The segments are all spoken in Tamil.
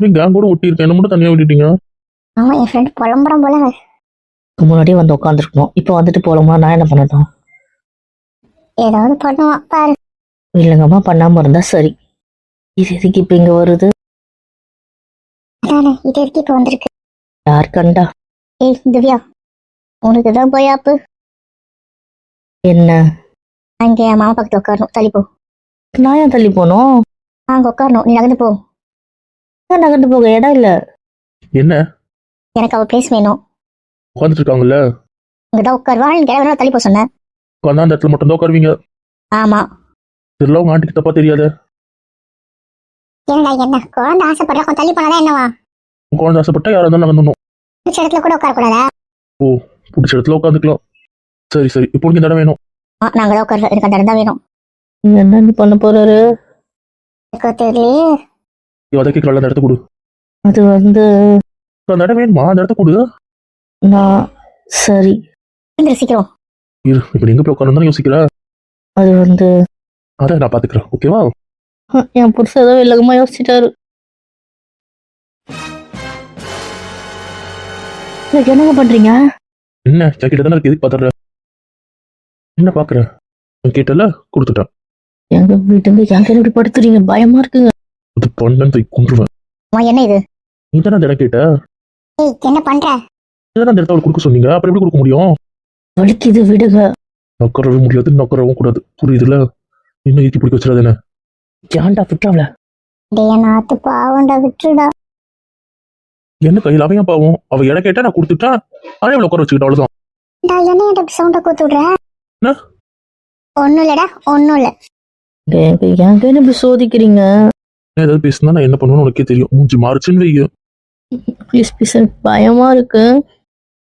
நீங்க கேங் கூட ஒட்டி இருக்கேன், என்ன மட்டும் தனியா விட்டுட்டீங்க? ஆமா என் ஃப்ரெண்ட் புலம்புறம் போல. முன்னாடியே வந்து உட்காந்துருக்கணும், இப்போ வந்துட்டு போகலாமா? நான் என்ன பண்ணட்டும்? ஏதாவது பண்ணுவான் பாரு. இல்லைங்கம்மா, பண்ணாம இருந்தா சரி. இது எதுக்கு இப்ப இங்க வருது? அதானே இது எதுக்கு இப்போ வந்திருக்கு? யார் கண்டா? ஏய் திவ்யா, உனக்கு தான் போயாப்பு. என்ன? அங்க என் மாமா பக்கத்துல உட்காரணும், தள்ளி போ. நான் ஏன் தள்ளி போனோம்? அங்க உட்காரணும், நீ நகர்ந்து போ. நகர்ந்து போக இடம் இல்ல. என்ன எனக்கு அவ பிளேஸ் வேணும். உட்காந்துட்டு இருக்காங்கல்ல, இங்கதான் உட்காருவா, நீ கிளம்ப தள்ளி போ சொன்னேன். உட்காந்தா அந்த இடத்துல மட்டும் தான் உட்காருவீங்க. ஆமா. இதெல்லாம் உங்க ஆண்டிக்கு தப்பா தெரியாத? என்னடா என்ன குழந்தை ஆசைப்படுற, கொஞ்சம் தள்ளி போனாதான் என்னவா? உங்க குழந்தை ஆசைப்பட்டா யாரா இருந்தாலும் நகர்ந்துடணும். பிடிச்ச இடத்துல கூட உட்கார கூடாதா? பிடிச்ச இடத்துல உட்காந்துக்கலாம். சரி சரி, இப்போ உனக்கு இந்த இடம் வேணும். நாங்க தான் உட்காருல, எனக்கு அந்த இடம் தான் வேணும். நீங்க என்ன நீ பண்ண போறாரு? எனக்கு தெரியலையே. அதை கேட்கல, அந்த இடத்த கொடு. அது வந்து அந்த இடம் வேணுமா? அந்த இடத்த கொடு. நான் சரி. சீக்கிரம். இரு, இப்போ நீங்க போய் உட்காந்து யோசிக்கிற. அது வந்து அதை நான் பாத்துக்கிறேன், ஓகேவா? என் புருஷன் ஏதோ வில்லகமா யோசிச்சுட்டாரு. என்னங்க பண்றீங்க? என்ன ஜாக்கெட் தானே இருக்கு, எதுக்கு பாத்துற? என்ன பாக்குற? கேட்டல, கொடுத்துட்டேன். எங்க வீட்டுங்க எங்க இப்படி படுத்துறீங்க? பயமா இருக்குங்க. அது பண்ணு கொண்டுருவேன். என்ன இது? நீ தானே அந்த இடம் கேட்ட? ஏய் என்ன பண்ற? நீ அந்த இடத்த அவளுக்கு கொடுக்க சொன்னீங்க, அப்புறம் எப்படி கொடுக்க முடியும்? வலிக்குது, விடுங்க. நக்கறவே முடியாது, நக்கறவும் கூடாது, புரியுதுல? இன்னும் ஈக்கி பிடிக்க வச்சிடாது என்ன? ஏன்டா விட்டாவல? டேய் நாத்து பாவண்டா, விட்டுடா. என்ன கையில் அவையும் பாவம், அவ இடம் கேட்டா நான் கொடுத்துட்டேன், அதே அவளை உட்கார வச்சுக்கிட்டா, அவ்வளவுதான். டா என்ன என்ன சவுண்ட கூத்து விடுற? என்ன? ஒண்ணும் இல்லடா, ஒண்ணும் இல்ல. எங்க இப்படி சோதிக்கிறீங்க? ஏதாவது பேசுனா நான் என்ன பண்ணுவேன்னு உனக்கே தெரியும். மூஞ்சி மாறுச்சுன்னு வைய. ப்ளீஸ் ப்ளீஸ், எனக்கு பயமா இருக்கு.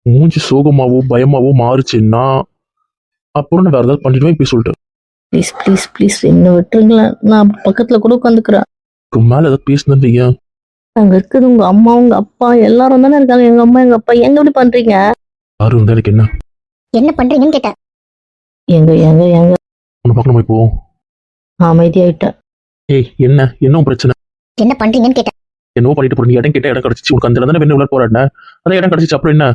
மூஞ்சி சோகமாவோ பயமாவோ மாறுச்சுன்னா அப்புறம் நான் வேற ஏதாவது பண்ணிடுவேன், இப்படி சொல்லிட்டு. ப்ளீஸ் ப்ளீஸ் ப்ளீஸ், என்ன விட்டுருங்களேன். நான் பக்கத்துல கூட உட்காந்துக்கிறேன். மேல ஏதாவது பேசுனேன்னு வைய. அங்க இருக்குது உங்க அம்மா, உங்க அப்பா எல்லாரும் தானே இருக்காங்க. எங்க அம்மா எங்க அப்பா, எங்க இப்படி பண்றீங்க? யாரும் இருந்தா எனக்கு என்ன? என்ன பண்றீங்கன்னு கேட்டேன். எங்க எங்க எங்க உன்னை பார்க்கணுமா இப்போ? அமைதியாயிட்டேன். ஏய் என்ன என்ன உன் பிரச்சனை? என்ன பண்றீங்கன்னு கேட்டேன். என்னவோ பண்ணிட்டு போற, நீ இடம் கேட்ட இடம் கிடைச்சிச்சு, உனக்கு அந்த இடம் தானே வேணும், உள்ள போராடின, அதான் இடம் கிடைச்சிச்சு, அப்புறம் என்ன?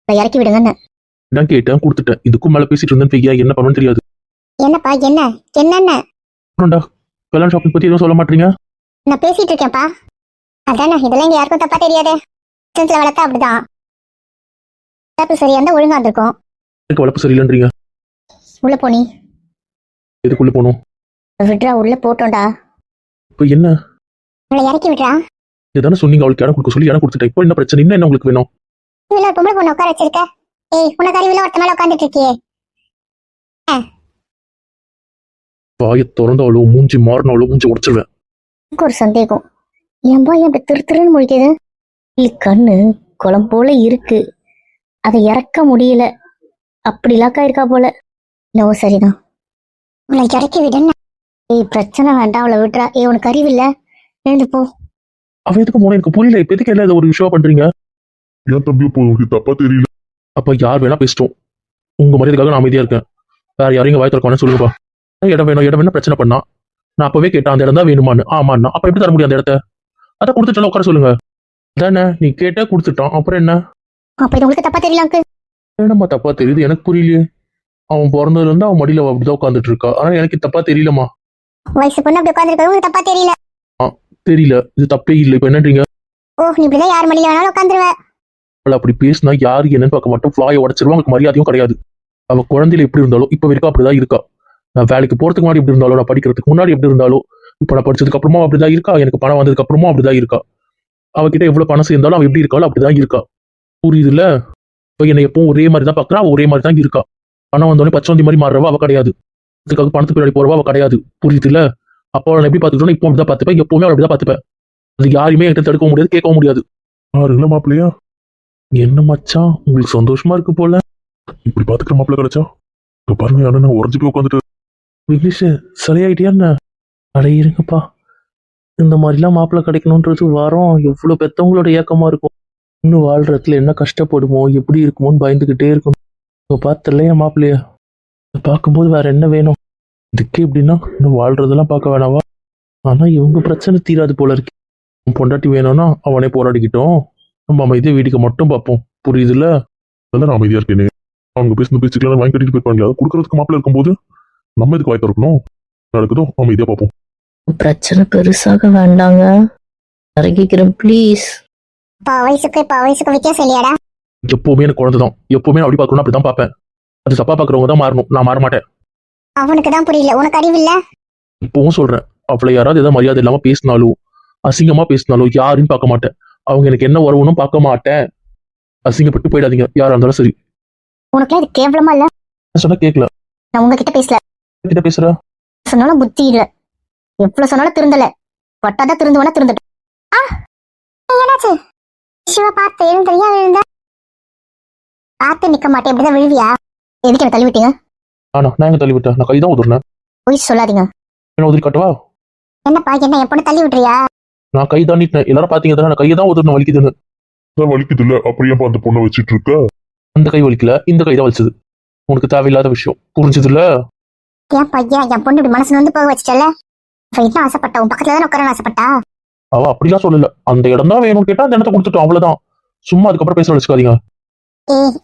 இறக்கி விடுங்கன்னு. இடம் கேட்டேன், கொடுத்துட்டேன். இதுக்கும் மேல பேசிட்டு இருந்தேன்னு வையா, என்ன பண்ணுன்னு தெரியாது. என்னப்பா என்ன என்னன்னு? அப்புறம்டா, கல்யாண ஷாப்பிங் பத்தி எதுவும் சொல்ல மாட்டீங்க? நான் பேசிட்டு இருக்கேன்ப்பா. அதானே, இதெல்லாம் இங்க யாருக்கும் தப்பா தெரியாதே. சின்னத்துல வளர்த்தா அப்படிதான். தப்பு சரியா இருந்தா ஒழுங்கா இருந்திருக்கும். எனக்கு வளர்ப்பு சரியில்லைன்றீங்க. உள்ள போனி. எதுக்குள்ள போகணும்? விட்றா, உள்ள போட்டோம்டா. இப்போ என்ன? உங்களை இறக்கி விட்றா. இதுதானே சொன்னீங்க அவளுக்கு இடம் கொடுக்க சொல்லி, இடம் கொடுத்துட்டேன். இப்போ என்ன பிரச்சனை? இன்னும் என்ன உங்களுக்கு வேணும்? இவ்வளவு ஒரு பொம்பளை பொண்ணு உட்கார வச்சிருக்க. ஏய் உனக்கு அறிவில ஒருத்த மேல உட்காந்துட்டு இருக்கியே. வாயை திறந்தாலோ மூஞ்சி மாறினாலோ மூஞ்சி உடச்சிருவேன். எனக்கு ஒரு சந்தேகம், என் பாய் அப்படி திரு திருன்னு முழிக்குது. கண்ணு குளம் போல இருக்கு, அதை இறக்க முடியல. அப்படி லாக்கா இருக்கா போல. நோ சரிதான், உங்களை இறக்கி விடுன்னு. ஏய் பிரச்சனை வேண்டாம், அவளை விட்டுறா. ஏய் உனக்கு அறிவில்ல, எழுந்து போ. அவ எதுக்கு போன எனக்கு புரியல. இப்ப எதுக்கு எல்லாம் ஒரு விஷயம் பண்றீங்க? ஏன் தம்பி இப்போ உங்களுக்கு தப்பா தெரியல? அப்ப யார் வேணா பேசிட்டோம், உங்க மரியாதைக்காக நான் அமைதியா இருக்கேன். வேற யாரையும் வாய் திறக்கணும்னு சொல்லுங்கப்பா. இடம் வேணும் இடம் வேணும் பிரச்சனை பண்ணா நான் அப்பவே கேட்டேன், அந்த இடம் தான் வேணுமான்னு. ஆமாண்ணா, அப்ப எப்படி தர முடியும் அந்த இடத்த? அதை கொடுத்துட்டாலும் உட்கார சொல்லுங்க. அதானே, நீ கேட்டே கொடுத்துட்டான், அப்புறம் என்ன? அப்ப இது உங்களுக்கு தப்பா தெரியல அங்கிள்? என்னம்மா தப்பா தெரியுது? எனக்கு புரியலையே. அவன் பிறந்ததுல இருந்து அவன் மடியில அப்படிதான் உட்காந்துட்டு இருக்கா, ஆனா எனக்கு தப்பா தெரியலமா. வயசு பொண்ணு அப்படி உட்காந்துருக்க உங்களுக்கு தப்பா தெரியல? தெரியல, இது தப்பே இல்லை. இப்ப என்னன்றீங்க? ஓ நீ இப்படிதான் யார் மடியில வேணாலும் உட்காந்துருவ. அவளை அப்படி பேசினா யாரு என்னன்னு பார்க்க மாட்டோம், ஃபிளாயை உடச்சிருவா. அவங்களுக்கு மரியாதையும் கிடையாது. அவ குழந்தையில எப்படி இருந்தாலும் இப்ப வரைக்கும் அப்படிதான் இருக்கா. நான் வேலைக்கு போறதுக்கு முன்னாடி எப்படி இருந்தாலும், நான் படிக்கிறதுக்கு முன்னாடி எப்படி இருந்தாலும், இப்ப நான் படிச்சதுக்கு அப்புறமா அப்படிதான் இருக்கா. எனக்கு பணம் வந்ததுக்கு அப்புறமா அப்படிதான் இருக்கா. அவகிட்ட எவ்வளவு பணம் சேர்ந்தாலும் அவ எப்படி இருக்காளோ அப்படிதான் இருக்கா. புரியுதுல்ல? இப்ப என்னை எப்பவும் ஒரே மாதிரி தான் பாக்குறா, அவ ஒரே மாதிரி தான் இருக்கா. பணம் வந்தோடனே பச்சவந்தி மாதிரி மாறுறவா அவ கிடையாது. அதுக்காக பணத்துக்கு பின்னாடி போறவா அவ கிடையாது. புரியுதுல்ல? அப்போ அவளை எப்படி பாத்துக்கிட்டோம், இப்போ அப்படிதான் பாத்துப்பேன், எப்பவுமே அவளை அப்படிதான் பாத்துப்பேன். அது யாருமே என்கிட்ட தடுக்கவும் முடியாது, கேட்கவும் முடியாது. இல்ல மாப்பிள்ளையா? என்ன மச்சான், உங்களுக்கு சந்தோஷமா இருக்கு போல. இப்படி பாத்துக்கிற மாப்பிள்ள கிடைச்சா? இப்ப பாருங்க, அண்ணா உடஞ்சு போய் உட்காந்துட்டு. இங்கிலீஷ் சரியாயிட்டியா என்ன? அட இருங்கப்பா, இந்த மாதிரிலாம் மாப்பிள்ளை கிடைக்கணுன்றது வாரம் எவ்வளவு பெத்தவங்களோட ஏக்கமா இருக்கும். இன்னும் வாழ்றதுல என்ன கஷ்டப்படுமோ, எப்படி இருக்குமோன்னு பயந்துகிட்டே இருக்கணும். இப்போ பார்த்தல என் மாப்பிள்ளைய பார்க்கும்போது வேற என்ன வேணும்? இதுக்கே எப்படின்னா இன்னும் வாழ்றதெல்லாம் பார்க்க வேணாவா? ஆனா இவங்க பிரச்சனை தீராது போல இருக்கு. உன் பொண்டாட்டி வேணும்னா அவனே போராடிக்கிட்டோம். நம்ம அமைதியாக வீட்டுக்கு மட்டும் பார்ப்போம். புரியுதுல்ல? அதெல்லாம் நான் அமைதியா இருக்கேனே. அவங்க பேசின பேச்சுக்கெல்லாம் வாங்கி கட்டிட்டு போயிருப்பாங்களே, அதை கொடுக்கறதுக்கு மாப்பிள்ள இருக்கும்போது நம்ம இதுக்கு வாய் திறக்கணும். நடக்குதோ அமைதியா பார்ப்போம். பிரச்சனை பெருசாக வேண்டாங்க. இறங்கிக்கிறேன் ப்ளீஸ். இப்போ வயசுக்கு வித்தியாசம் இல்லையாடா? எப்பவுமே எனக்கு குழந்தை தான். எப்பவுமே நான் அப்படி பார்க்கணும், அப்படி தான் பார்ப்பேன். அது தப்பா பார்க்குறவங்க தான் மாறணும். நான் மாற மாட்டேன். அவனுக்கு தான் புரியல, உனக்கு அறிவு இல்ல. இப்பவும் சொல்றேன், அவளை யாராவது ஏதாவது மரியாதை இல்லாம பேசினாலும் அசிங்கமா பேசினாலும் யாரையும் பார்க்க மாட்டேன். அவங்க எனக்கு என்ன உறவுன்னு பார்க்க மாட்டேன். அசிங்கப்பட்டு போயிடாதீங்க யாரா இருந்தாலும் சரி. உனக்குலாம் இது கேவலமா இல்ல? நான் சொன்னா கேட்கல. நான் உங்ககிட்ட பேசல. கிட்ட பேசுற சொன்னாலும் புத்தி இல்ல. எவ்வளவு சொன்னாலும் திருந்தல. பட்டாதான் திருந்துவனா திருந்தட்டும். என்னாச்சு? சிவா பார்த்து எழுந்திரியா எழுந்த பார்த்து நிக்க மாட்டேன். இப்படிதான் விழுவியா? எதுக்கு என்ன தள்ளி விட்டீங்க? நான் எங்க தள்ளி விட்டேன்? நான் கைதான் உதிர்னேன். போய் சொல்லாதீங்க. என்ன உதிரி காட்டவா? என்னப்பா என்ன என் பொண்ணு தள்ளி விட்டுறியா? நான் கை தான் நீட்டினேன். எல்லாரும் பாத்தீங்க தானே? நான் கையை தான் உதிர்னேன். வலிக்குதுன்னு. அதான் வலிக்குது இல்ல, அப்படியே அந்த பொண்ணை வச்சிட்டு இருக்க. அந்த கை வலிக்கல, இந்த கை தான் வலிச்சது. உனக்கு தேவையில்லாத விஷயம் புரிஞ்சது இல்ல? ஏன் பையன் என் பொண்ணு இப்படி மனசு வந்து போக வச்சிட்டல? என்ன ஆசைப்பட்டா? உன் பக்கத்துல தானே உட்கார ஆசைப்பட்டா? அவ அப்படிலாம் சொல்லல. அந்த இடம் தான் வேணும்னு கேட்டா அந்த இடத்த கொடுத்துட்டோம், அவ்வளவுதான். சும்மா அதுக்கப்புறம் பேச வச்சுக்காதீங்க.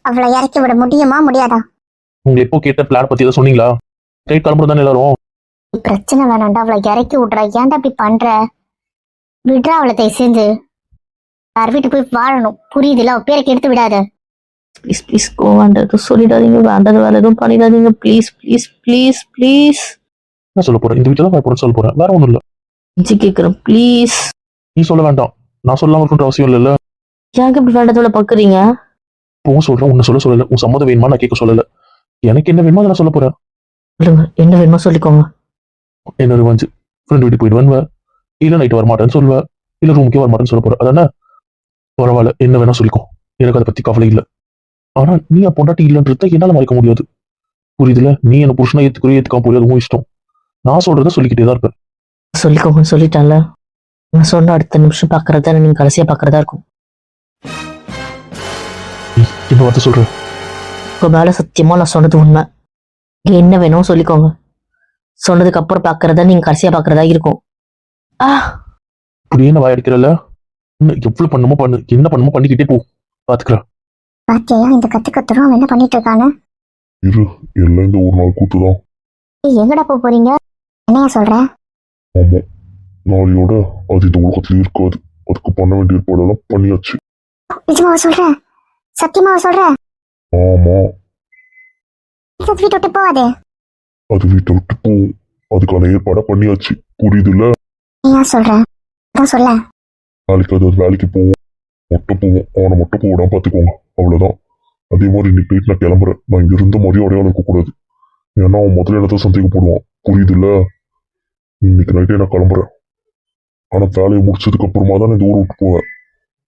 அவளை இறக்கி விட முடியுமா முடியாதா? உங்க எப்போ கேட்ட பிளான் பத்தி ஏதாவது சொன்னீங்களா? கை கிளம்புறது தானே எல்லாரும். பிரச்சனை வேணாண்டா, அவளை இறக்கி விட்றா. ஏன்டா இப்படி பண்ற? விட்றா அவளை தயவு செஞ்சு. யார் வீட்டு போய் வாழணும், புரியுதுல? அவ பேரை கெடுத்து விடாத. ப்ளீஸ் ப்ளீஸ் கோவாண்டது சொல்லிடாதீங்க. வேண்டாத வேலை எதுவும் பண்ணிடாதீங்க. Please please please please. என்ன சொல்ல போறேன்? இந்த வீட்டுல தான் போறேன் சொல்ல போறேன், வேற ஒண்ணும் இல்ல. இஞ்சி கேட்குறேன் ப்ளீஸ். நீ சொல்ல வேண்டாம். நான் சொல்லாம இருக்கின்ற அவசியம் இல்லைல்ல. ஏங்க இப்படி வேண்டதோட பாக்குறீங்க? இப்பவும் சொல்றேன், உன்னை சொல்லல. உன் சம்மதம் வேணுமா நான் கேட்க சொல்லல. எனக்கு என்ன வேணுமோ அதை நான் சொல்ல போறேன். சொல்லுங்க, என்ன வேணுமோ சொல்லிக்கோங்க. என்ன ரிவஞ்சு? ஃப்ரெண்ட் வீட்டுக்கு போயிட்டு வருவேன், இல்ல நைட்டு வரமாட்டேன்னு சொல்லுவேன், இல்ல ரூமுக்கே வரமாட்டேன்னு சொல்ல போறேன். அதானே? பரவாயில்ல, என்ன வேணா சொல்லிக்கோ. எனக்கு அதை பத்தி கவலை இல்லை. ஆனா நீ என் பொண்டாட்டி இல்லைன்றத என்னால மறைக்க முடியாது. புரியுதுல? நீ என்ன புருஷனா ஏத்துக்கிறோ ஏத்துக்காம போய் அதுவும் இஷ்டம். நான் சொல்றத சொல்லிக்கிட்டே தான் இருப்பேன். சொல்லிக்கோங்கன்னு சொல்லிட்டேன்ல. நான் சொன்ன அடுத்த நிமிஷம் பாக்குறதா நீங்க கடைசியா பாக்குறதா இருக்கும். நீ என்ன வார்த்தை சொல்ற? உங்க மேல சத்தியமா நான் சொன்னது உண்மை. இங்க என்ன வேணும் சொல்லிக்கோங்க. சொன்னதுக்கு அப்புறம் பாக்குறதா நீங்க கடைசியா பாக்குறதா இருக்கும். இப்படியே நான் வாயடிக்கிறல்ல. இன்னும் எவ்வளவு பண்ணுமோ பண்ணு, என்ன பண்ணுமோ பண்ணிக்கிட்டே போ, பாத்துக்கிறேன். பாத்தியா இந்த கத்துக்கத்துறோம் அவன் என்ன பண்ணிட்டு இருக்கானு? இரு, எல்லாம் இந்த ஒரு நாள் கூத்துதான். எங்கடா போறீங்க? என்னையா சொல்ற? ஆமா, நாளையோட அது இந்த உலகத்துல இருக்காது. அதுக்கு பண்ண வேண்டிய ஏற்பாடெல்லாம் பண்ணியாச்சு. நிஜமாவா சொல்ற? சத்தியமாவா சொல்ற? ஆமா, வீட்டை விட்டு போவாதே. அது வீட்டை விட்டு போகும். அதுக்கான ஏற்பாடை பண்ணியாச்சு. புரியுதுல்ல? ஏன் சொல்ற? அதான் சொல்ல. நாளைக்கு அது வேலைக்கு போவோம், மட்டும் போவோம். அவனை மட்டும் போடாம பாத்துக்கோங்க, அவ்வளவுதான். அதே மாதிரி இன்னைக்கு நைட் நான் கிளம்புறேன். நான் இங்க இருந்த மாதிரியும் அடையாளம் இருக்கக்கூடாது. ஏன்னா அவன் முதல்ல என்னதான் சந்தேகப்படுவான். புரியுதுல்ல? இன்னைக்கு நைட்டே நான் கிளம்புறேன். ஆனா வேலையை முடிச்சதுக்கு அப்புறமா தான் நான் இந்த ஊரை விட்டு போவேன்.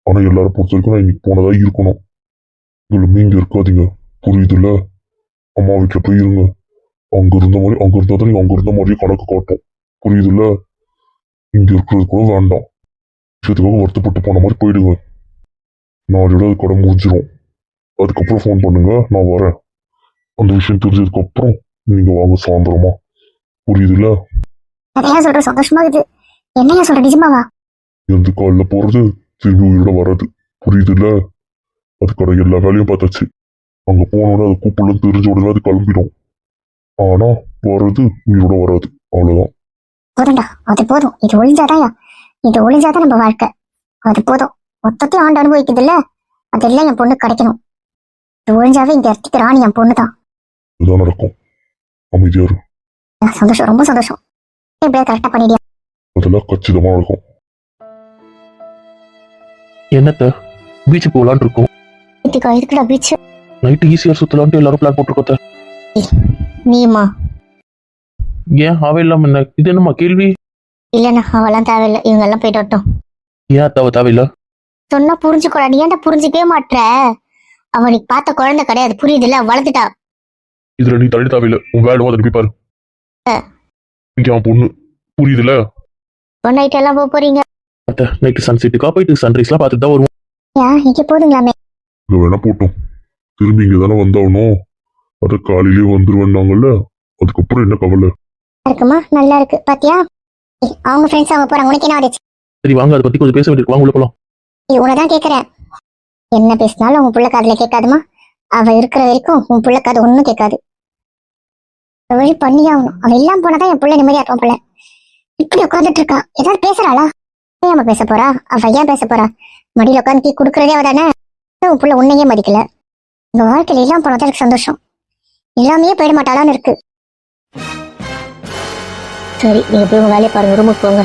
ஆனா எல்லாரும் பொறுத்த வரைக்கும் நான் இன்னைக்கு போனதா இருக்கணும். இதுலுமே இங்க இருக்காதீங்க. புரியுதுல்ல? அம்மா வீட்டுல போய் இருங்க. அங்க இருந்தா தான் நீங்க அங்க இருந்த மாதிரியே கணக்கு காட்டும். புரியுதுல்ல? இங்க இருக்கிறது கூட வேண்டாம். விஷயத்துக்காக வருத்தப்பட்டு போன மாதிரி போயிடுங்க. நாளையோட அது கடை முடிஞ்சிடும். அதுக்கப்புறம் ஃபோன் பண்ணுங்க, நான் வரேன். அந்த விஷயம் தெரிஞ்சதுக்கு அப்புறம் நீங்க வாங்க சாயந்தரமா. புரியுதுல்ல? அதையா சொல்ற? சந்தோஷமா இருக்குது. என்னையா சொல்ற? நிஜமாவா? எந்த காலில் போறது, திரும்பி உயிரோட வராது. புரியுதுல்ல? அதுக்கான எல்லா வேலையும் பார்த்தாச்சு. அங்க போனோன்னு அது கூப்பிடலாம் தெரிஞ்ச உடனே அது கிளம்பிடும். ஆனா வர்றது உயிரோட வராது, அவ்வளவுதான். போதும்டா, அது போதும். இது ஒளிஞ்சாதான் நம்ம வாழ்க்கை. அது போதும். மொத்தத்தையும் ஆண்டு அனுபவிக்குது இல்ல, அதெல்லாம் என் பொண்ணு கிடைக்கணும். இது ஒளிஞ்சாவே இங்க இடத்துக்கு ராணி என் பொண்ணு தான். இதுதான் நடக்கும். அமைதியா இரு. சந்தோஷம், ரொம்ப சந்தோஷம். எப்படியா கரெக்டா பண்ணிடியா? அதெல்லாம் கச்சிதமா நடக்கும். என்னத்த பீச்சுக்கு போகலான்னு இருக்கோம். இதுக்குடா பீச்? நைட்டு ஈஸியா சுத்தலான்ட்டு எல்லாரும் பிளான் போட்டுருக்கோத்த. நீமா? ஏன் அவ இல்லாம என்ன? இது என்னம்மா கேள்வி? இல்லண்ணா, அவெல்லாம் தேவையில்லை. இவங்க எல்லாம் போயிட்டு வரட்டும். ஏன் தேவையில்ல? சொன்னா புரிஞ்சுக்கூடா. நீ ஏன்டா புரிஞ்சுக்கவே மாட்ற? அவனுக்கு பார்த்த குழந்தை கிடையாது, புரியுதுல்ல? வளர்ந்துட்டா. இதுல நீ தள்ளி தேவையில்லை. உன் வேலை அதை போய் பாரு. இங்க அவன் பொண்ணு. புரியுதுல்ல? ஒன் நைட் எல்லாம் போறீங்க? நைட்டு சன்செட்டுக்கா போயிட்டு சன்ரைஸ்லாம் பார்த்துட்டு தான் வருவோம். ஏன் இங்க போதுங்களாமே? இங்க வேணா போட்டோம். திரும்பி இங்க தானே வந்தாகணும். அத காலையிலேயே வந்துருவேன்னாங்கல்ல, அதுக்கப்புறம் என்ன கவலை இருக்குமா? நல்லா இருக்கு. பாத்தியா? அவங்க ஃப்ரெண்ட்ஸ் அவங்க போறாங்க. உனக்கு என்ன ஆச்சு? சரி வாங்க, அதை பத்தி கொஞ்சம் பேச வேண்டியிருக்கு, வாங்க உள்ள போலாம். உனதான் கேக்குறேன். என்ன பேசினாலும் உன் புள்ள காதுல கேட்காதுமா. அவ இருக்கிற வரைக்கும் உன் புள்ள காது ஒண்ணும் கேட்காது. ஒரு வழி பண்ணி ஆகணும். அவ இல்லாம போனாதான் என் புள்ள நிம்மதியா இருக்கும். புள்ள இப்படி உட்காந்துட்டு இருக்கா, ஏதாவது பேசுறாளா? ஏன் பேச போறா? அவ ஏன் பேச போறா? மடியில உட்காந்து கீ கொடுக்கறதே அவதானே. உன் புள்ள உன்னையே மதிக்கல. உங்க வாழ்க்கையில இல்லாம போனதான் எனக்கு சந்தோஷம். இல்லாமையே போயிட மாட்டாளான்னு இருக்கு. சரி, நீங்க போய் உங்க வேலையை பாருங்க, ரூமுக்கு போங்க.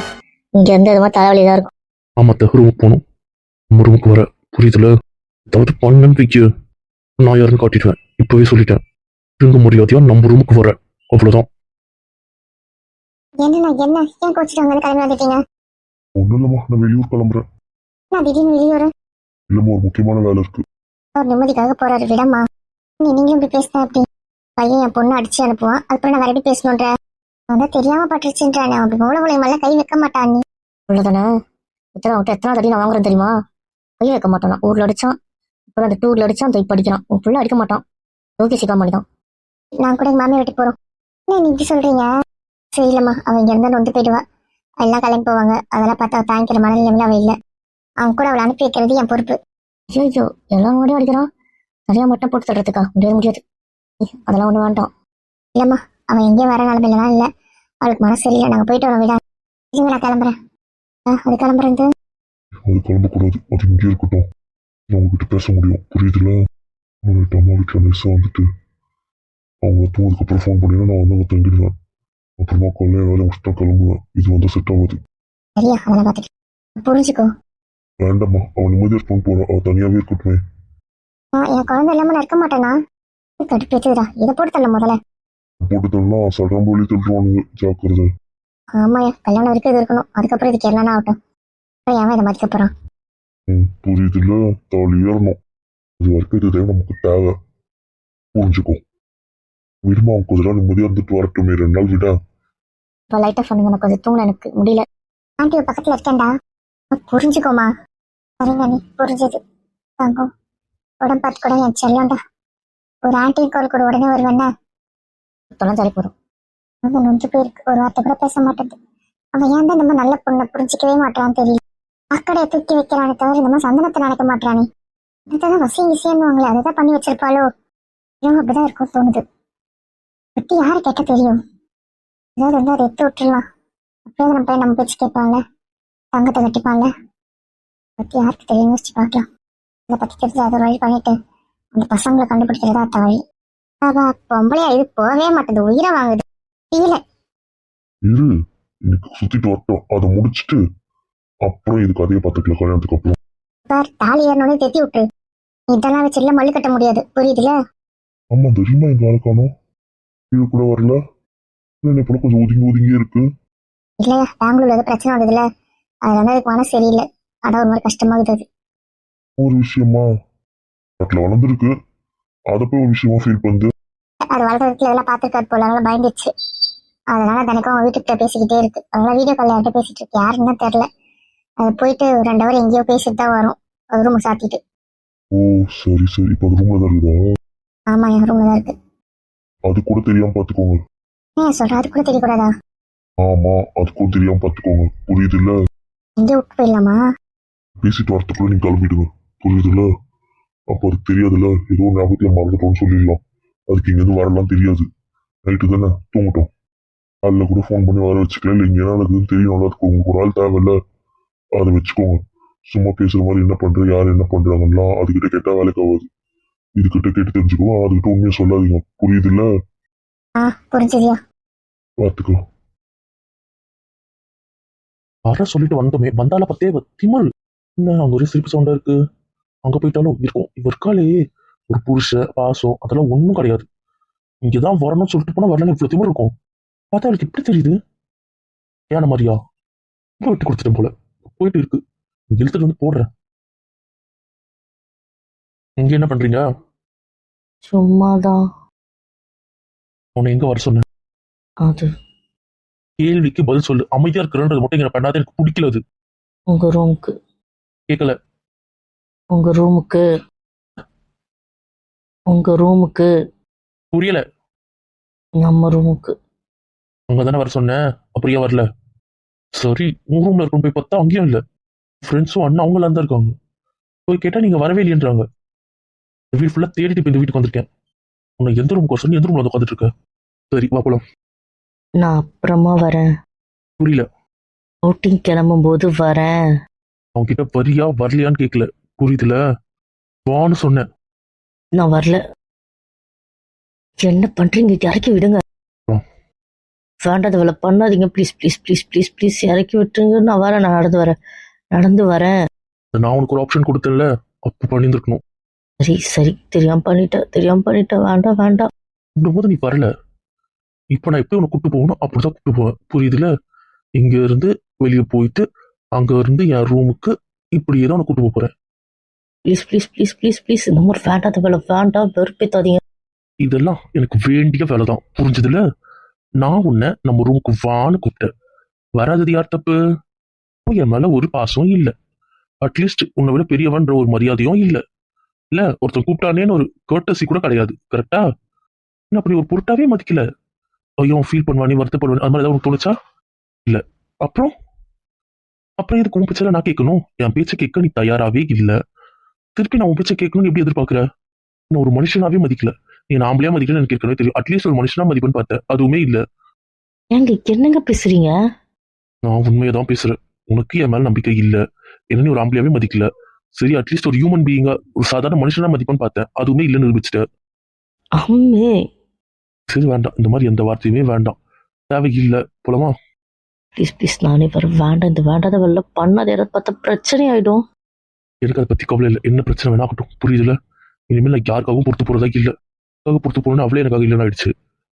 இங்க இருந்து எதுமா தலைவலிதான் இருக்கும். ஆமாத்த, ரூமுக்கு போகணும். நம்ம ரூமுக்கு வர புரியுதுல? ஏதாவது பண்ணன்னு வைக்க நான் யாருன்னு காட்டிடுவேன். இப்பவே சொல்லிட்டேன். இருங்க மரியாதையா நம்ம ரூமுக்கு வர, அவ்வளவுதான். என்ன ஏன் கோச்சிட்டு வந்து கிளம்பி வந்துட்டீங்க? ஒன்றும் இல்லைம்மா, நான் வெளியூர் கிளம்புறேன். நான் திடீர்னு வெளியூர். இல்லைம்மா, ஒரு முக்கியமான வேலை இருக்கு. அவர் நிம்மதிக்காக போறாரு, விடமா. நீங்களும் இப்படி பேசினா அப்படி பையன் என் பொண்ணு அடிச்சு அனுப்புவான். அதுக்கப்புறம் நான் வேற எப்படி பேசணுன்ற அதான் தெரியாம பட்டுருச்சுன்றானே. அப்படி மூளை மூலியமெல்லாம் கை வைக்க மாட்டான். நீ உள்ளதானே எத்தனை தடி நான் வாங்குறேன் தெரியுமா? கை வைக்க மாட்டான். ஊர்ல அடிச்சான், அப்புறம் அந்த டூர்ல அடிச்சான், அந்த இப்ப அடிக்கிறான். உன் புள்ள அடிக்க மாட்டான். ஓகே சிக்கா மாட்டான். நான் கூட எங்க மாமியை வெட்டி போறோம். என்ன நீ இப்படி சொல்றீங்க? சரி இல்லம்மா, அவன் இங்க இருந்தா நொந்து போயிடுவா. எல்லாம் கிளம்பி போவாங்க. அதெல்லாம் பார்த்தா அவ தாங்கிக்கிற மனநிலைமையில அவ இல்லை. அவன் கூட அவளை அனுப்பி வைக்கிறது என் பொறுப்பு. ஐயோ, எல்லாம் கூட அடிக்கிறான். நிறைய மட்டும் போட்டு தடுறதுக்கா முடியாது. அதெல்லாம் ஒண்ணு வேண்டாம். இல்லம்மா, அவன் எங்கேயும் வர நிலைமையிலாம் இல்லை. அவளுக்கு மனசு சரியில்லை. நாங்க போயிட்டு வரோம். விடா, நான் கிளம்புறேன். அது கிளம்புறது அது கிளம்பக்கூடாது, அது இங்கே இருக்கட்டும். நான் உங்ககிட்ட பேச முடியும், புரியுதுல? நைட்டு அம்மா வீட்டில் நைஸாக வந்துட்டு அவங்க தூங்குறதுக்கப்புறம் ஃபோன் பண்ணினா நான் வந்து அங்கே தங்கிடுவேன். அப்புறமா கொள்ளைய வேலை முடிச்சுட்டா கிளம்புவேன். இது வந்து செட் ஆகாது. சரியா? அதெல்லாம் பார்த்துட்டு புரிஞ்சுக்கோ. வேண்டாம்மா, அவன் நிம்மதியாக ஃபோன் போகிறான், அவன் தனியாகவே இருக்கட்டுமே. என் குழந்தை இல்லாம நான் இருக்க மாட்டேனா? கடுப்பு பேசுதுடா. இதை போட்டு தரல முதல்ல. போட்டுட்டோம்னா சடம்பு வழி தள்ளுவானுங்க, ஜாக்கிரதை. ஆமாயா, கல்யாணம் வரைக்கும் இது இருக்கணும். அதுக்கப்புறம் இதுக்கு என்னன்னா ஆகட்டும். அப்புறம் ஏன் இதை மதிக்க போறான்? புரியுதுல? தாலி ஏறணும். அது வரைக்கும் இதுதான் நமக்கு தேவை, புரிஞ்சுக்கோ. விடுமா, அவன் கொஞ்ச நாள் நிம்மதியாக இருந்துட்டு வரட்டுமே, 2 நாள் விட. இப்போ லைட்டா பண்ணுங்க, நான் கொஞ்சம் தூங்க எனக்கு முடியல. ஆண்டி பக்கத்துல இருக்கேன்டா. புரிஞ்சுக்கோமா. சரிங்க நீ புரிஞ்சது. தங்கம் உடம்பு பார்த்து கூட என் செல்லம்டா. ஒரு ஆண்டியும் கால் கூட உடனே வருவேன்னா இப்பெல்லாம் சரி போதும். அவன் நொஞ்சு போயிருக்கு. ஒரு வார்த்தை கூட பேச மாட்டேது. அவன் ஏன் தான் நம்ம நல்ல பொண்ணை புரிஞ்சிக்கவே மாட்டான்னு தெரியல. அக்கடையை தூக்கி வைக்கிறானே தவிர நம்ம சந்தனத்தை நினைக்க மாட்டானே. அதுதான் வசியம் விஷயம்னுவாங்களே, அதை தான் பண்ணி வச்சிருப்பாளோ. இவங்க அப்படிதான் இருக்கும் தோணுது. பத்தி யாரு கேட்டா தெரியும்? ஏதாவது இருந்தா அதை எடுத்து விட்டுருலாம். அப்படியே நம்ம போய் நம்ம பேச்சு கேட்பான்ல, தங்கத்தை கட்டிப்பான்ல. பத்தி யாருக்கு தெரியும்? யோசிச்சு பார்க்கலாம். இதை பத்தி தெரிஞ்சு அதை வழி பண்ணிட்டு அந்த பசங்களை கண்டுபிடிக்கிறதா அத்த வழி. பொம்பளையா இது போகவே மாட்டேது, உயிரை வாங்குது. தெரியல. இரு, இன்னைக்கு சுத்திட்டு வரட்டும், அதை முடிச்சுட்டு அப்புறம் இதுக்கு அதையே பார்த்துக்கலாம் கல்யாணத்துக்கு அப்புறம். பார், தாலி ஏறனோடனே தெத்தி விட்டு இதெல்லாம் வச்சு இல்ல மல்லு கட்ட முடியாது, புரியுதுல? ஆமா தெரியுமா, எங்க ஆளுக்கானோ இது கூட வரல. என்ன இப்ப கொஞ்சம் ஒதுங்கி இருக்கு. இல்லையா, பெங்களூர்ல ஏதோ பிரச்சனை வந்ததுல அதனால அதுக்கு மனசு சரியில்லை. அதான் ஒரு மாதிரி கஷ்டமாகுது. அது ஒரு விஷயமா நாட்டில் வளர்ந்துருக்கு, அதை போய் ஒரு விஷயமா ஃபீல் பண்ணுது. அது வளர்க்கறதுல இதெல்லாம் பார்த்துருக்காது போல, அதனால பயந்துச்சு. அதனால தினைக்கும் அவங்க வீட்டுக்கிட்ட பேசிக்கிட்டே இருக்கு. அதனால வீடியோ கால் யார்கிட்ட பேசிட்டு இருக்கு, யாருன்னு தான் தெரியல. அது போயிட்டு 2 ஹவர் எங்கேயோ பேசிட்டு தான் வரும். அது ரூம் சாத்திட்டு. ஓ சரி சரி, இப்போ அது ரூம்ல தான் இருக்குதா? ஆமா, என் ரூம்ல தான் இருக்கு. அது கூட தெரியாம பாத்துக்கோங்க. ஏன் சொல்ற? அது கூட தெரியக்கூடாதா? ஆமா, அது கூட தெரியாம பாத்துக்கோங்க, புரியுது இல்ல? எங்கேயோ விட்டு போயிடலாமா? பேசிட்டு வரத்துக்குள்ள நீங்க கிளம்பிடுங்க, புரியுது இல்ல? அப்போ அது தெரியாதுல்ல, ஏதோ ஞாபகத்துல மறந்துட்டோம்னு சொல்லிடலாம். அதுக்கு இங்கேருந்து வரலாம் தெரியாது. நைட்டு தானே, தூங்கட்டும். அதில் கூட ஃபோன் பண்ணி வர வச்சுக்கலாம். இல்லை இங்கே என்ன நடக்குதுன்னு தெரியணும்ல, அதுக்கு உங்களுக்கு ஒரு ஆள் தேவையில்ல, அதை வச்சுக்கோங்க. சும்மா பேசுற மாதிரி என்ன பண்ற, யார் என்ன பண்றாங்கன்னா அதுகிட்ட கேட்டா வேலைக்கு ஆகாது. இதுகிட்ட கேட்டு தெரிஞ்சுக்கோ, அதுகிட்ட உண்மையை சொல்லாதீங்க, புரியுது இல்ல? புரிஞ்சுதியா? பார்த்துக்கோ. வர சொல்லிட்டு வந்தோமே, வந்தால பத்தே திமல். என்ன அங்க ஒரு சிரிப்பு சவுண்டா இருக்கு. அங்க போயிட்டாலும் இருக்கும். இவ இருக்காளே ஒரு புருஷ பாசம், அதெல்லாம் ஒண்ணும் கிடையாது. இங்கதான் வரணும்னு சொல்லிட்டு போனா வரலன்னு இவ்வளவு திமிரு இருக்கும். பார்த்தா அவளுக்கு எப்படி தெரியுது? ஏன மாதிரியா ரொம்ப விட்டு கொடுத்துட்டேன் போல. போயிட்டு இருக்கு, இழுத்துட்டு வந்து போடுறேன். இங்க என்ன பண்றீங்க? சும்மாதான். உன்னை எங்க வர சொன்னேன்? அது கேள்விக்கு பதில் சொல்லு. அமைதியா இருக்கிறன்றது மட்டும் இங்க பண்ணாத, எனக்கு பிடிக்கல. அது உங்க ரூமுக்கு. கேட்கல. உங்க ரூமுக்கு. உங்க ரூமுக்கு. புரியல. நம்ம ரூமுக்கு. அங்க தானே வர சொன்னேன், அப்படியே வரல. சரி உன் ரூம்ல இருக்கணும் போய் பார்த்தா அங்கேயும் இல்லை. ஃப்ரெண்ட்ஸும் அண்ணா அவங்களாம் தான் இருக்காங்க. போய் கேட்டா நீங்க வரவே இல்லைன்றாங்க. இந்த வீடு ஃபுல்லா தேடிட்டு இப்ப இந்த வீட்டுக்கு வந்திருக்கேன். உன்னை எந்த ரூமுக்கு சொல்லி எந்த ரூம்ல வந்து உட்காந்துட்டு இருக்க? சரி வா போலாம். நான் அப்புறமா வரேன். புரியல. அவுட்டிங் கிளம்பும் போது வரேன். அவங்க கிட்ட வரியா வரலையான்னு கேட்கல. புரியுதுல? வான்னு சொன்னேன். நான் வரல. என்ன பண்றீங்க? இறக்கி விடுங்க. வேண்டாத வேலை பண்ணாதீங்க please please please please please இறக்கி விட்டுருங்க. நான் வரேன், நான் நடந்து வரேன். நான் உனக்கு ஒரு ஆப்ஷன் கொடுத்தேன்ல, அப்போ பண்ணியிருந்துருக்கணும். சரி சரி, தெரியாம பண்ணிட்டேன். வேண்டாம் வேண்டாம். இந்த போது நீ வரல. இப்போ நான் எப்பயும் உன்னை கூப்பிட்டு போகணும், அப்படிதான் கூப்பிட்டு போவேன். புரியுதுல? இங்க இருந்து வெளியே போயிட்டு அங்க இருந்து என் ரூமுக்கு இப்படியே தான் உன்னை கூப்பிட்டு போறேன். Please please please please please இந்த மாதிரி வேண்டாத வேலை வேண்டாம், வெறுப்பேத்தாதீங்க. இதெல்லாம் எனக்கு வேண்டிய வேலை தான். புரிஞ்சதுல? நான் உன்னை நம்ம ரூமுக்கு வான்னு கூப்பிட்டேன். வராதது யார் தப்பு? என் மேல ஒரு பாசம் இல்ல. அட்லீஸ்ட் உன்னை விட பெரியவன்ற ஒரு மரியாதையும் இல்ல. இல்ல ஒருத்தன் கூப்பிட்டானேன்னு ஒரு courtesy கூட கிடையாது. கரெக்டா? என்ன அப்படி ஒரு பொருட்டாவே மதிக்கல. ஐயோ ஃபீல் பண்ணுவானே, வருத்தப்படுவானே, அது மாதிரி ஏதாவது உனக்கு தோணுச்சா? இல்ல. அப்புறம் அப்புறம் எதுக்கு உன் பேச்செல்லாம் நான் கேட்கணும்? என் பேச்சை கேட்க நீ தயாராவே இல்ல. திருப்பி நான் உன் பேச்சை கேட்கணும்னு எப்படி எதிர்பார்க்கிற? நான் ஒரு மனுஷனாவே மதிக்கல. நீ நாமளே மதிக்கலன்னு எனக்கு ஏற்கனவே தெரியும். அட்லீஸ்ட் ஒரு மனுஷனா மதிப்பேன்னு பார்த்தேன், அதுவுமே இல்ல. ஏங்க என்னங்க பேசுறீங்க? நான் உண்மையை தான் பேசுறேன். உனக்கு என் மேல நம்பிக்கை இல்ல. என்ன நீ ஒரு ஆம்பளையாவே மதிக்கல. சரி அட்லீஸ்ட் ஒரு ஹியூமன் பீயிங்கா, ஒரு சாதாரண மனுஷனா மதிப்பேன்னு பார்த்தேன், அதுவுமே இல்லைன்னு நிரூபிச்சிட்டேன். அம்மே சரி வேண்டாம், இந்த மாதிரி எந்த வார்த்தையுமே வேண்டாம். தேவையில்லை. போலாமா? ப்ளீஸ் ப்ளீஸ் நானே வர வேண்டாம். இந்த வேண்டாத வேலை பண்ணாத யாராவது பார்த்தா பிரச்சனை ஆயிடும். எனக்கு அதை பத்தி கவலை இல்லை. என்ன பிரச்சனை வேணா ஆகட்டும். புரியுதுல? இனிமேல் நான் யாருக்காகவும் பொறுத்து போறதா இல்ல. யாருக்காக பொறுத்து போகணும்னு அவளே எனக்காக இல்லைன்னு ஆயிடுச்சு.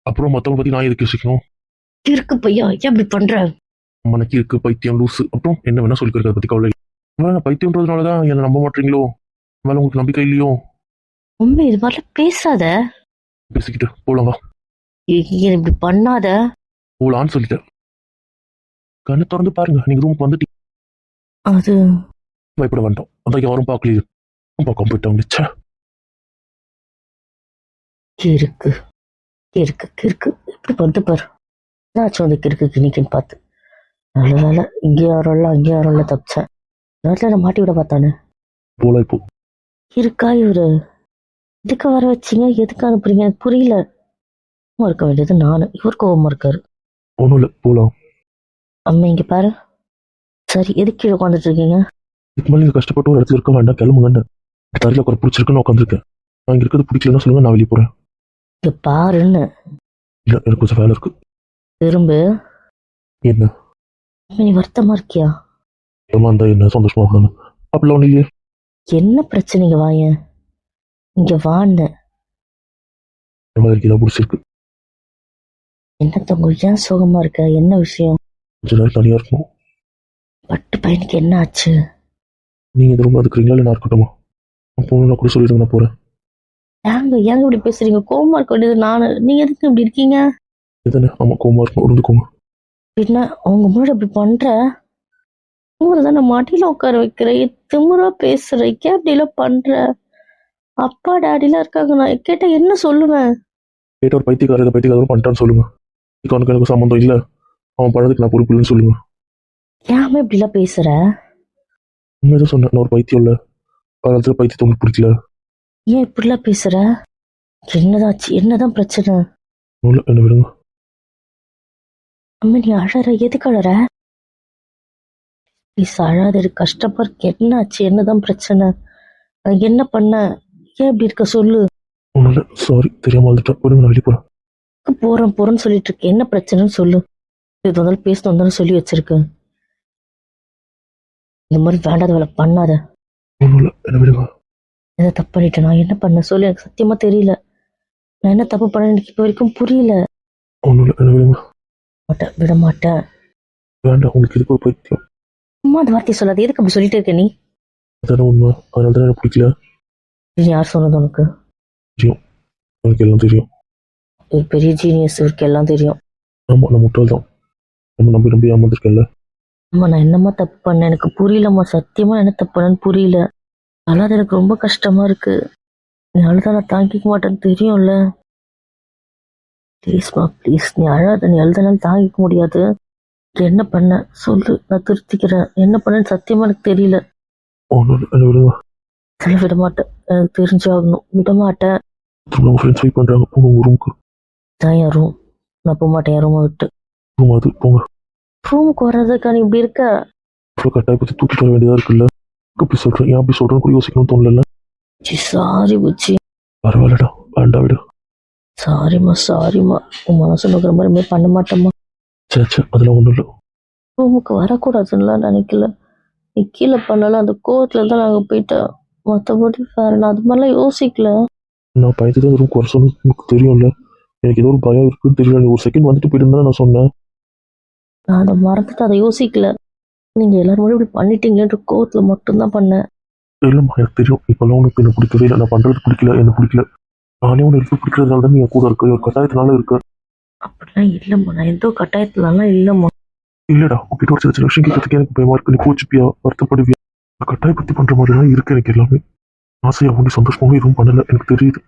அப்புறம் மத்தவங்க பத்தி நான் எதுக்கு யோசிக்கணும்? இருக்கு பையா, ஏன் இப்படி பண்ற? மனக்கு இருக்கு பைத்தியம் லூசு. அப்புறம் என்ன வேணா சொல்லிக்கிறத பத்தி கவலை இல்லை. நான் பைத்தியம்ன்றதுனாலதான் என்னை நம்ப மாட்டீங்களோ? மேல உங்களுக்கு நம்பிக்கை இல்லையோ? உண்மை இது மாதிரிலாம் பேசாத. பேசிக்கிட்டு போலாங்க. ஏன் இப்படி பண்ணாத. போலான்னு சொல்லிட்டேன். கண்ணை திறந்து பாருங்க. நீங்க ரூமுக்கு வந்துட்டு அது பயப்பட வேண்டாம். அதான் யாரும் பார்க்கலையே. பார்க்காம போயிட்டாங்க. ச்சே. கிறுக்கு கிறுக்கு கிறுக்கு இப்படி பண்ணிட்டு பாரு. ஏதாச்சும் வந்து கிறுக்கு கிணிக்குன்னு பார்த்து நல்ல வேலை இங்கே யாரும் இல்லை அங்கே யாரும் இல்லை, தப்பிச்சேன். நேரத்தில் நான் மாட்டி விட பார்த்தானே. போலாம் இப்போ. இருக்கா இவரு? எதுக்கு வர வச்சீங்க? எதுக்கு அனுப்புறீங்க? எனக்கு புரியல. கோவமா இருக்க வேண்டியது நானு, இவர் கோவமா இருக்காரு. ஒன்றும் இல்லை, போலாம். அம்மா இங்க பாரு. சரி எதுக்கு கீழே உட்காந்துட்டு இருக்கீங்க? இதுக்கு மேலே நீங்க கஷ்டப்பட்டு ஒரு இடத்துல இருக்க வேண்டாம், கிளம்புங்கன்னு. தரையில் குறை பிடிச்சிருக்குன்னு உட்காந்துருக்கேன். நான் இங்க இருக்கிறது பிடிக்கலன்னா சொல்லுங்க, நான் வெளியே போறேன். இங்க பாருன்னு. இல்ல எனக்கு கொஞ்சம் வேலை இருக்கு. திரும்ப என்ன? நீ வருத்தமா இருக்கியா? ஏமா இருந்தா என்ன, சந்தோஷமா இருந்தாங்க. அப்படிலாம் ஒன்றும் இல்லையே. என்ன பிரச்சனை? இங்க வாயேன், இங்க வான்னு. இந்த மாதிரி இருக்கீங்களா? பிடிச்சிருக்கு. என்ன தங்க, ஏன் சோகமா இருக்க? என்ன விஷயம்? கொஞ்ச நேரம் தனியா இருக்கும். பட்டு பையனுக்கு என்ன ஆச்சு? நீங்க இந்த ரூம்ல இருக்கிறீங்களா இல்லை நான் இருக்கட்டுமா? நான் போகணும்னா கூட சொல்லிடுங்க, நான் போறேன். ஏங்க இப்படி பேசுறீங்க? கோவமா இருக்க வேண்டியது நானு, நீங்க எதுக்கு இப்படி இருக்கீங்க? எதுன்னு? ஆமா கோவமா இருக்கும், இருந்துக்கோங்க. பின்ன அவங்க முன்னாடி அப்படி பண்ற? தானே மாட்டில உட்கார வைக்கிற, திமுறா பேசுற, ஏன் அப்படி எல்லாம் பண்ற? அப்பா டாடிலாம் இருக்காங்க, நான் கேட்டா என்ன சொல்லுவேன்? கேட்ட ஒரு பைத்தியக்காரரும் பண்ணிட்டான்னு சொல்லுங்க. இதுக்கு எனக்கு சம்மந்தம் இல்லை, அவன் பண்ணதுக்கு நான் பொறுப்பு இல்லைன்னு சொல்லுங்க. ஏன் இப்படி எல்லாம் பேசுற? உண்மையதான் சொன்னேன், நான் ஒரு பைத்தியம் இல்லை. காலத்துல பைத்தியத்தை உங்களுக்கு பிடிக்கல. ஏன் இப்படிலாம் பேசுற? என்னதாச்சு? என்னதான் பிரச்சனை? ஒண்ணும் இல்ல, என்ன விடுங்க. அம்மா நீ அழற, எதுக்கு அழற? ப்ளீஸ் அழாத, எனக்கு கஷ்டமா இருக்கு. என்னாச்சு? என்னதான் பிரச்சனை? நான் என்ன பண்ண? ஏன் இப்படி இருக்க சொல்லு. ஒன்றும் இல்லை, சாரி, தெரியாம வந்துட்டேன். விடுங்க, நான் வெளியே போறேன். போறேன்னு சொல்லிட்டு இருக்கேன், என்ன பிரச்சனைன்னு சொல்லு. எது வந்தாலும் பேசணும் வந்தாலும் சொல்லி வச்சிருக்கேன். இந்த மாதிரி வேண்டாத வேலை பண்ணாத. ஒன்றும் இல்லை, என்ன விடுங்க. எதை தப்பு பண்ணிட்டேன்? நான் என்ன பண்ண சொல்லு, எனக்கு சத்தியமா தெரியல. நான் என்ன தப்பு பண்ண எனக்கு இப்போ வரைக்கும் புரியல. ஒன்றும் இல்லை, என்ன விடுங்க. விட மாட்டேன். வேண்டாம், உங்களுக்கு இதுக்கு ஒரு பைத்தியம். அம்மா அந்த வார்த்தையை சொல்லாத, எதுக்கு அப்படி சொல்லிட்டு இருக்க நீ? அதான உண்மை, அதனால தான் எனக்கு பிடிக்கல. நீ யார் சொன்னது உனக்கு? தெரியும், எனக்கு எல்லாம் தெரியும். ஒரு பெரிய ஜீனியஸ், இவருக்கு எல்லாம் தெரியும். ஆமா, நான் முட்டாள் தான். நம்ம நம்பி ஏமாந்துருக்கேன்ல. அம்மா நான் என்னம்மா தப்பு பண்ணேன்? எனக்கு புரியலம்மா, சத்தியமா என்ன தப்பு பண்ணேன்னு புரியல. அல்லாத எனக்கு ரொம்ப கஷ்டமா இருக்கு. நீ அழுதா நான் தாங்கிக்க மாட்டேன்னு தெரியும்ல. ப்ளீஸ்மா ப்ளீஸ், நீ அழாத. நீ அழுதனால தாங்கிக்க முடியாது. என்ன பண்ண சொல்லு, நான் திருத்திக்கிறேன். என்ன பண்ணேன்னு சத்தியமா எனக்கு தெரியல. ஒன்றும் என்ன விடுங்க. சொல்ல விட மாட்டேன், எனக்கு தெரிஞ்சாகணும். விட மாட்டேன். திரும்ப உங்கள் ஃப்ரெண்ட்ஸ் வெயிட் பண்ணுறாங்க. போங்க உங்கள் ரூமுக்கு. தான் என் ரூம். நான் போக மாட்டேன் என் ரூமை விட்டு. ரூம் அது போங்க. ரூமுக்கு வர்றதுக்கா நீ இப்படி இருக்க? அப்புறம் கட்டாயப்படுத்தி தூக்கிட்டு வர வேண்டியதாக இருக்குல்ல. அப்படி சொல்கிறேன். ஏன் அப்படி சொல்கிறேன்னு கூட யோசிக்கணும்னு தோணல. சாரி புச்சி. பரவாயில்லடா, வேண்டாம் விடு. சாரிம்மா சாரிம்மா. உன் மனசு நோக்கிற மாதிரி மாதிரி பண்ண மாட்டேம்மா. சே அதெல்லாம் ஒன்றும் இல்லை. ரூமுக்கு வரக்கூடாதுன்னுலாம் நினைக்கல. நீ கீழே பண்ணல அந்த கோவத்தில் தான் நாங்கள் போயிட்டோம். மற்றபடி வேற நான் அது மாதிரிலாம் யோசிக்கல. நான் பயந்து தான் ரூமுக்கு வர சொன்னது எனக்கு தெரியும்ல. எனக்கு ஏதோ ஒரு பயம் இருக்குன்னு தெரியல. நீ ஒரு செகண்ட் வந்துட்டு போயிட்டு நான் சொன்னேன். நான் அதை மறந்துட்டு அதை யோசிக்கல. நீங்கள் எல்லாரும் முன்னாடி இப்படி பண்ணிட்டீங்களேன்ற கோவத்தில் மட்டும்தான் பண்ணேன். இல்லைம்மா எனக்கு தெரியும். இப்போல்லாம் உனக்கு என்ன பிடிக்கவே இல்லை. நான் பண்ணுறது பிடிக்கல, என்ன பிடிக்கல. நானே உன்னை எடுத்து பிடிக்கிறதுனால தான் நீ என் கூட இருக்க. ஒரு கட்டாயத்தினால இருக்க. அப்படிலாம் இல்லைம்மா, நான் எந்த கட்டாயத்துலலாம் இல்லைம்மா. இல்லடா, உங்ககிட்ட ஒரு சின்ன சின்ன விஷயம் கேட்கறதுக்கு எனக்கு பயமா இருக்கு. நீ கோச்சிப்பியா, வருத்தப்படுவியா? நான் கட்டாயப்படுத்தி பண்ற மாதிரி தான் இருக்கு எனக்கு எல்லாமே. ஆசையா உண்டி சந்தோஷமாவும் எதுவும் பண்ணல, எனக்கு தெரியுது.